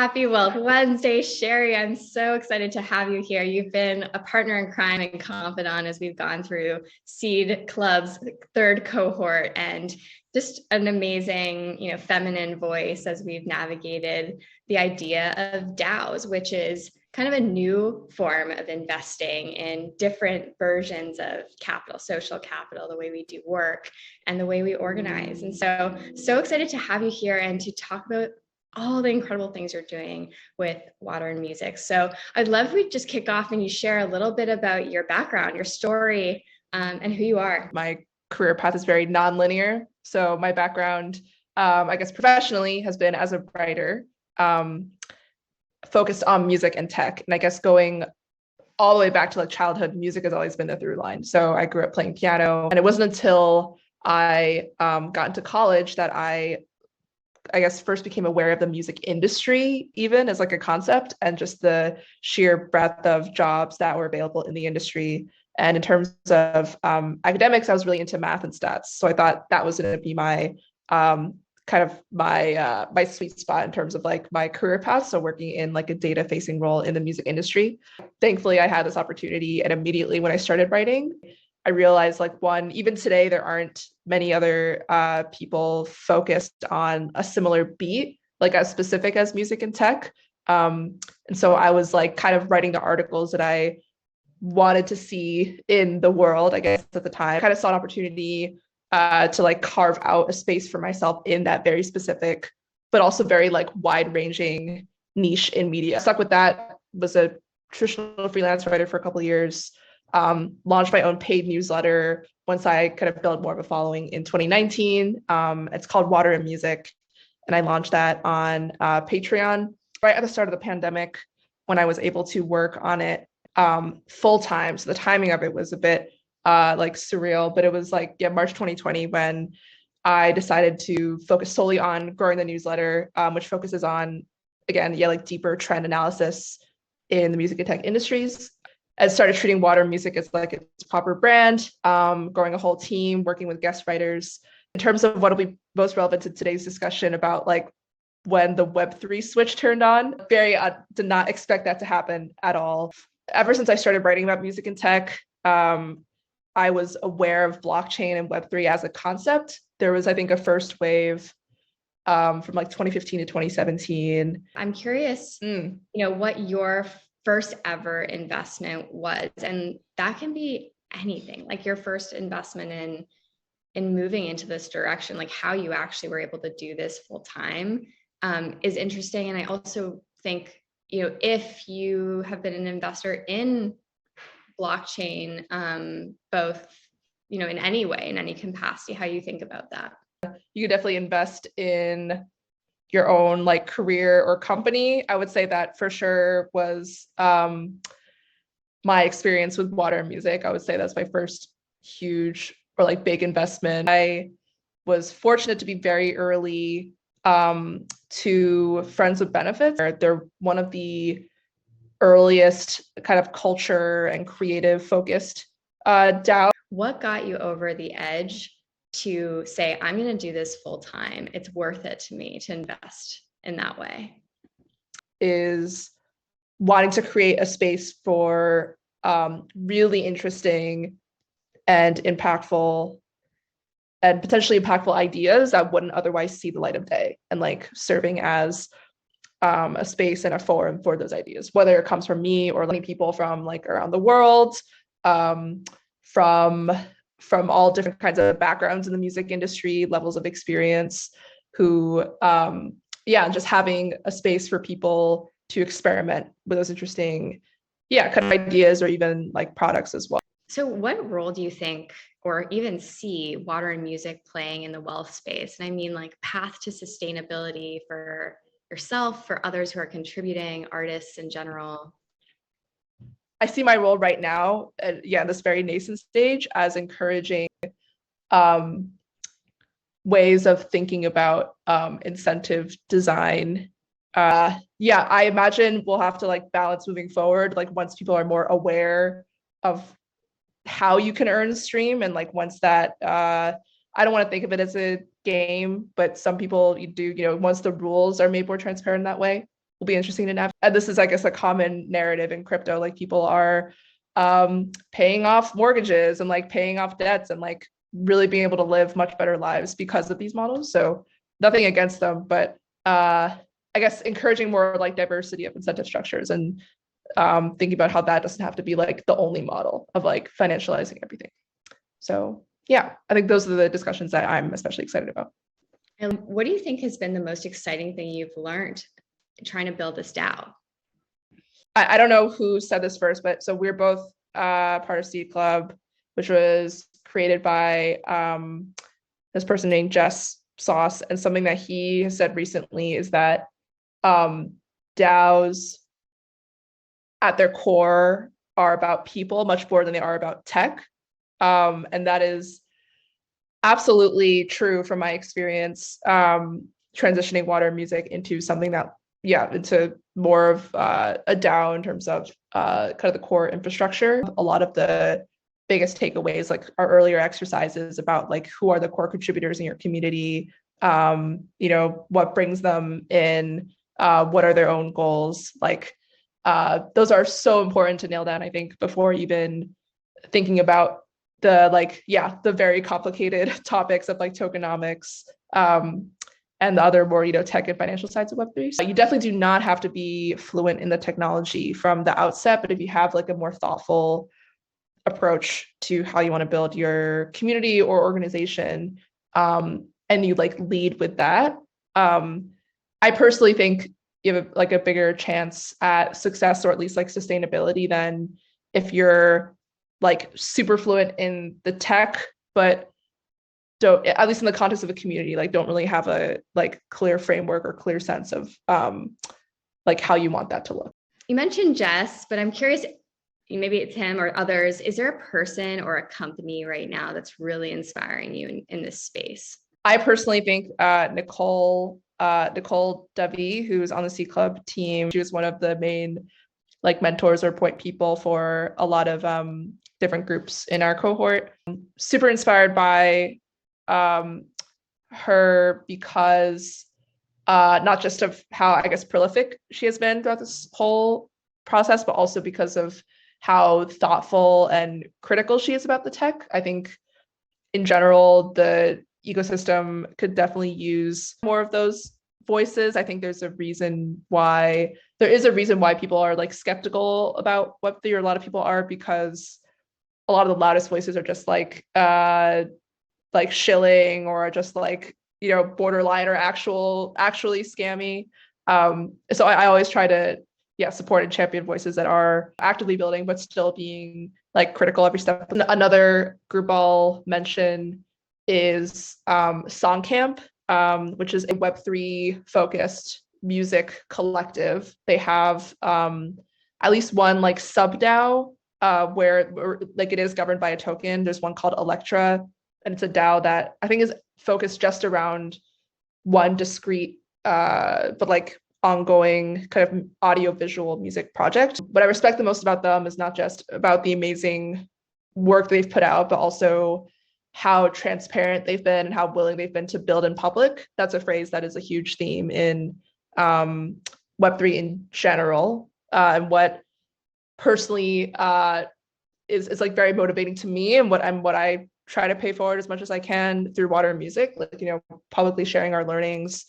Happy Wealth Wednesday, Cherie. I'm so excited to have you here. You've been a partner in crime and confidant as we've gone through Seed Club's third cohort, and just an amazing, feminine voice as we've navigated the idea of DAOs, which is kind of a new form of investing in different versions of capital, social capital, the way we do work and the way we organize. And so excited to have you here and to talk about all the incredible things you're doing with water and music. So I'd love if we just kick off and you share a little bit about your background, your story, and who you are. My career path is very non-linear. So my background, I guess professionally, has been as a writer, focused on music and tech. And I guess going all the way back to like childhood, music has always been the through line. So I grew up playing piano, and it wasn't until I got into college that I guess first became aware of the music industry, even as like a concept, and just the sheer breadth of jobs that were available in the industry. And in terms of academics, I was really into math and stats. So I thought that was going to be my my sweet spot in terms of like my career path. So working in like a data facing role in the music industry. Thankfully, I had this opportunity, and immediately when I started writing, I realized like even today, there aren't many other people focused on a similar beat, like as specific as music and tech. And so I was like kind of writing the articles that I wanted to see in the world, I guess at the time. I kind of saw an opportunity to like carve out a space for myself in that very specific, but also very like wide ranging niche in media. Stuck with that, was a traditional freelance writer for a couple of years. Launched my own paid newsletter once I kind of built more of a following in 2019. It's called Water and Music, and I launched that on Patreon right at the start of the pandemic, when I was able to work on it full time. So the timing of it was a bit like surreal, but it was like March 2020 when I decided to focus solely on growing the newsletter, which focuses on, again, like deeper trend analysis in the music and tech industries. I started treating Water and Music as like its proper brand, growing a whole team, working with guest writers. In terms of what will be most relevant to today's discussion about like when the Web3 switch turned on, did not expect that to happen at all. Ever since I started writing about music and tech, I was aware of blockchain and Web3 as a concept. There was, I think, a first wave from like 2015 to 2017. I'm curious, what your first ever investment was, and that can be anything, like your first investment in moving into this direction, like how you actually were able to do this full time is interesting. And I also think, if you have been an investor in blockchain, both, in any way, in any capacity, how you think about that. You could definitely invest in your own like career or company. I would say that for sure was my experience with Water and Music. I would say that's my first huge or like big investment. I was fortunate to be very early to Friends with Benefits. They're one of the earliest kind of culture and creative focused DAO. What got you over the edge to say, I'm going to do this full time? It's worth it to me to invest in that way. Is wanting to create a space for really interesting and impactful and potentially impactful ideas that wouldn't otherwise see the light of day, and like serving as a space and a forum for those ideas, whether it comes from me or many people from like around the world, from all different kinds of backgrounds in the music industry, levels of experience, who, just having a space for people to experiment with those interesting, kind of ideas or even like products as well. So what role do you think, or even see, Water and Music playing in the wealth space? And I mean like path to sustainability for yourself, for others who are contributing, artists in general. I see my role right now, this very nascent stage, as encouraging ways of thinking about incentive design. I imagine we'll have to like balance moving forward, like once people are more aware of how you can earn a stream, and like once that I don't want to think of it as a game, but some people you do, once the rules are made more transparent that way, will be interesting to navigate. And this is, I guess, a common narrative in crypto. Like people are paying off mortgages and like paying off debts and like really being able to live much better lives because of these models. So nothing against them, but I guess encouraging more like diversity of incentive structures and thinking about how that doesn't have to be like the only model of like financializing everything. So yeah, I think those are the discussions that I'm especially excited about. And what do you think has been the most exciting thing you've learned trying to build this DAO? I don't know who said this first, but so we're both part of Seed Club, which was created by this person named Jess Sauce. And something that he has said recently is that DAOs at their core are about people much more than they are about tech. And that is absolutely true from my experience transitioning water and music into something that, into more of a DAO in terms of kind of the core infrastructure. A lot of the biggest takeaways, like our earlier exercises about like who are the core contributors in your community, what brings them in, what are their own goals, like those are so important to nail down, I think, before even thinking about the very complicated topics of like tokenomics and the other more, tech and financial sides of Web3. So you definitely do not have to be fluent in the technology from the outset, but if you have like a more thoughtful approach to how you want to build your community or organization, and you like lead with that, I personally think you have like a bigger chance at success or at least like sustainability than if you're like super fluent in the tech, but don't, at least in the context of a community, like don't really have a like clear framework or clear sense of like how you want that to look. You mentioned Jess, but I'm curious, maybe it's him or others. Is there a person or a company right now that's really inspiring you in this space? I personally think Nicole Davy, who's on the Seed Club team, she was one of the main like mentors or point people for a lot of different groups in our cohort. Super inspired by her because not just of how, I guess, prolific she has been throughout this whole process, but also because of how thoughtful and critical she is about the tech. I think in general, the ecosystem could definitely use more of those voices. I think there is a reason why people are like skeptical about Web3, or a lot of people are, because a lot of the loudest voices are just like shilling or just like, borderline or actually scammy. So I always try to support and champion voices that are actively building but still being like critical every step. Another group I'll mention is Songcamp, which is a Web3 focused music collective. They have at least one like sub DAO where like it is governed by a token. There's one called Electra, and it's a DAO that I think is focused just around one discrete but like ongoing kind of audio-visual music project. What I respect the most about them is not just about the amazing work they've put out, but also how transparent they've been and how willing they've been to build in public. That's a phrase that is a huge theme in Web3 in general, and what personally is like very motivating to me, and what I try to pay forward as much as I can through water and music, like, publicly sharing our learnings,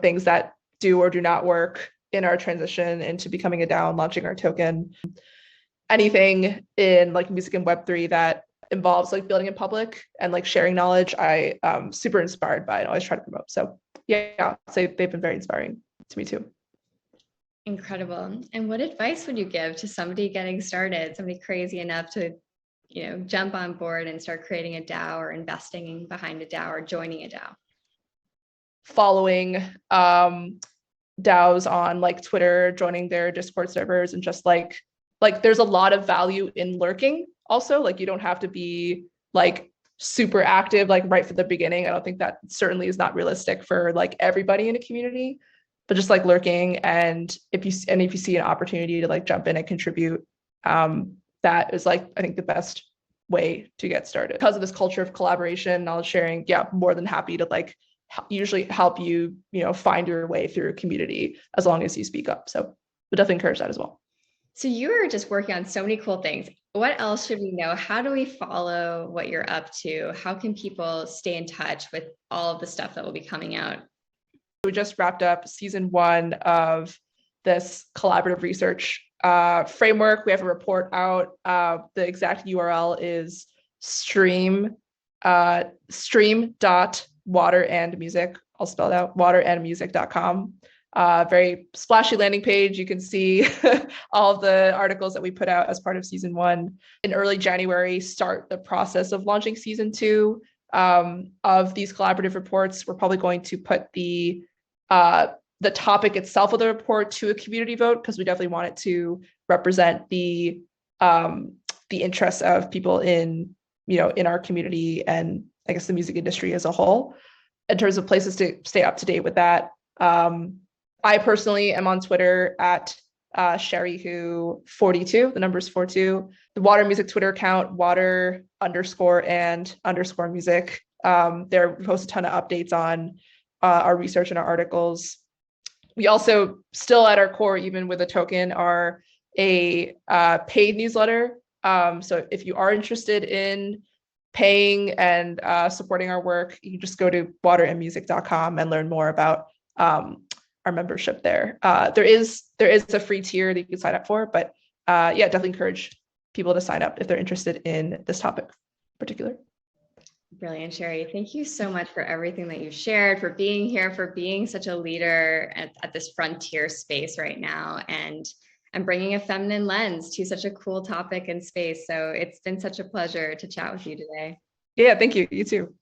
things that do or do not work in our transition into becoming a DAO and launching our token. Anything in like music and Web3 that involves like building in public and like sharing knowledge, I super inspired by and always try to promote. So I'd say they've been very inspiring to me too. Incredible. And what advice would you give to somebody getting started, somebody crazy enough to jump on board and start creating a DAO or investing behind a DAO or joining a DAO? Following DAOs on like Twitter, joining their Discord servers, and just like there's a lot of value in lurking also. Like you don't have to be like super active like right from the beginning. I don't think that certainly is not realistic for like everybody in a community, but just like lurking, and if you see an opportunity to like jump in and contribute, that is like I think the best way to get started. Because of this culture of collaboration, knowledge sharing, more than happy to like usually help you, find your way through a community as long as you speak up. So we definitely encourage that as well. So you are just working on so many cool things. What else should we know? How do we follow what you're up to? How can people stay in touch with all of the stuff that will be coming out? We just wrapped up season 1 of this collaborative research framework. We have a report out. The exact URL is stream.waterandmusic. I'll spell it out, waterandmusic.com. Very splashy landing page. You can see all of the articles that we put out as part of season 1. In early January, start the process of launching season 2 of these collaborative reports. We're probably going to put the topic itself of the report to a community vote, because we definitely want it to represent the interests of people in our community and I guess the music industry as a whole. In terms of places to stay up to date with that, I personally am on Twitter at Cherie Hu 42. The number is 42. The Water Music Twitter account, water_and_music. There we post a ton of updates on our research and our articles. We also still at our core, even with a token, are a paid newsletter. So if you are interested in paying and supporting our work, you can just go to waterandmusic.com and learn more about our membership there. There is a free tier that you can sign up for, but definitely encourage people to sign up if they're interested in this topic in particular. Brilliant, Cherie. Thank you so much for everything that you shared, for being here, for being such a leader at this frontier space right now, and bringing a feminine lens to such a cool topic and space. So it's been such a pleasure to chat with you today. Yeah, thank you. You too.